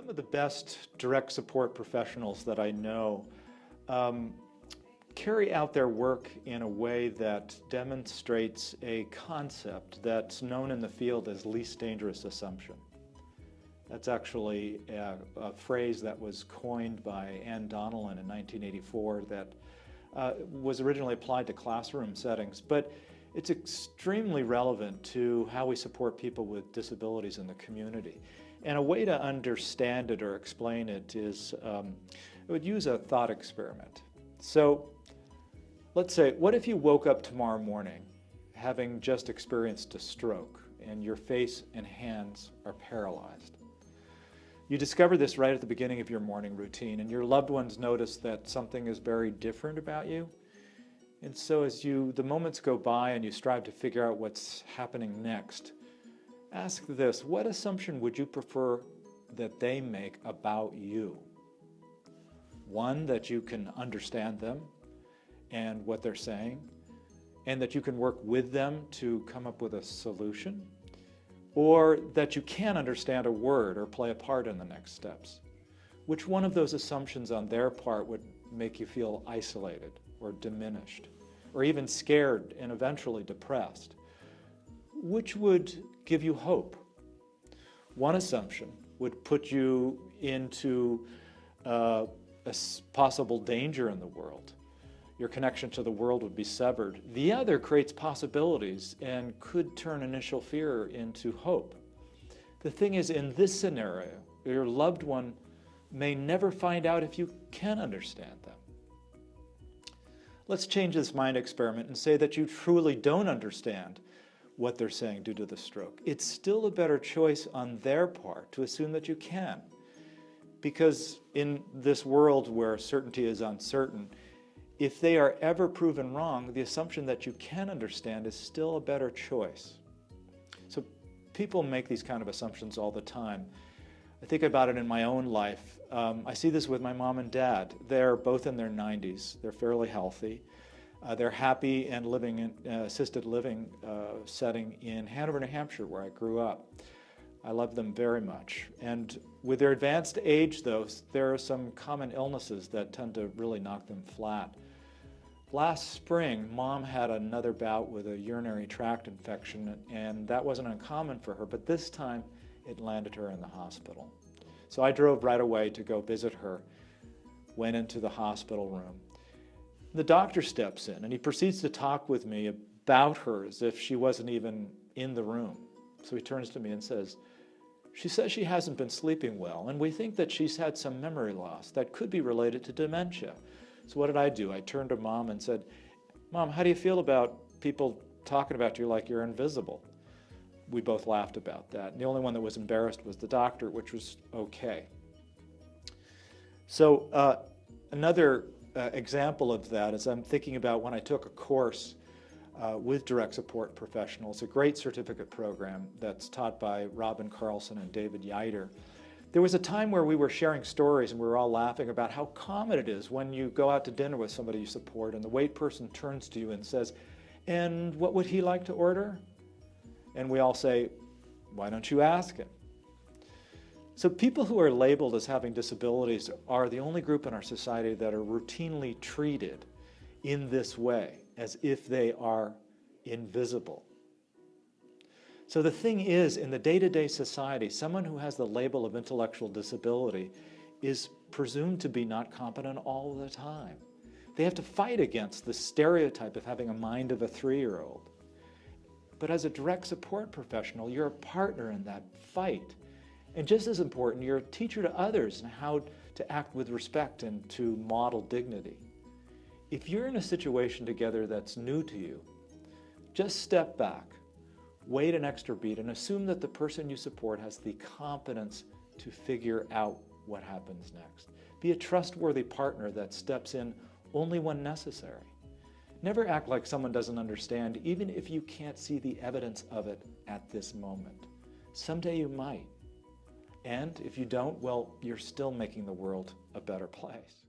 Some of the best direct support professionals that I know carry out their work in a way that demonstrates a concept that's known in the field as least dangerous assumption. That's actually a phrase that was coined by Ann Donnellan in 1984 that was originally applied to classroom settings, but it's extremely relevant to how we support people with disabilities in the community. And a way to understand it or explain it is, I would use a thought experiment. So let's say, what if you woke up tomorrow morning having just experienced a stroke and your face and hands are paralyzed? You discover this right at the beginning of your morning routine, and your loved ones notice that something is very different about you. And so as the moments go by and you strive to figure out what's happening next, ask this: what assumption would you prefer that they make about you? One, that you can understand them and what they're saying, and that you can work with them to come up with a solution, or that you can understand a word or play a part in the next steps. Which one of those assumptions on their part would make you feel isolated or diminished, or even scared and eventually depressed? Which would give you hope? One assumption would put you into a possible danger in the world. Your connection to the world would be severed. The other creates possibilities and could turn initial fear into hope. The thing is, in this scenario, your loved one may never find out if you can understand them. Let's change this mind experiment and say that you truly don't understand what they're saying due to the stroke. It's still a better choice on their part to assume that you can. Because in this world where certainty is uncertain, if they are ever proven wrong, the assumption that you can understand is still a better choice. So people make these kind of assumptions all the time. I think about it in my own life. I see this with my mom and dad. They're both in their 90s. They're fairly healthy. They're happy and living in assisted living setting in Hanover, New Hampshire, where I grew up. I love them very much. And with their advanced age, though, there are some common illnesses that tend to really knock them flat. Last spring, Mom had another bout with a urinary tract infection, and that wasn't uncommon for her, but this time it landed her in the hospital. So I drove right away to go visit her, went into the hospital room. The doctor steps in, and he proceeds to talk with me about her as if she wasn't even in the room. So he turns to me and says, "She says she hasn't been sleeping well, and we think that she's had some memory loss that could be related to dementia." So what did I do? I turned to Mom and said, "Mom, how do you feel about people talking about you like you're invisible?" We both laughed about that. And the only one that was embarrassed was the doctor, which was okay. So another example of that is I'm thinking about when I took a course with direct support professionals, a great certificate program that's taught by Robin Carlson and David Yiter. There was a time where we were sharing stories and we were all laughing about how common it is when you go out to dinner with somebody you support and the wait person turns to you and says, "And what would he like to order?" And we all say, "Why don't you ask him?" So people who are labeled as having disabilities are the only group in our society that are routinely treated in this way, as if they are invisible. So the thing is, in the day-to-day society, someone who has the label of intellectual disability is presumed to be not competent all the time. They have to fight against the stereotype of having a mind of a 3-year-old. But as a direct support professional, you're a partner in that fight. And just as important, you're a teacher to others in how to act with respect and to model dignity. If you're in a situation together that's new to you, just step back, wait an extra beat, and assume that the person you support has the competence to figure out what happens next. Be a trustworthy partner that steps in only when necessary. Never act like someone doesn't understand, even if you can't see the evidence of it at this moment. Someday you might. And if you don't, well, you're still making the world a better place.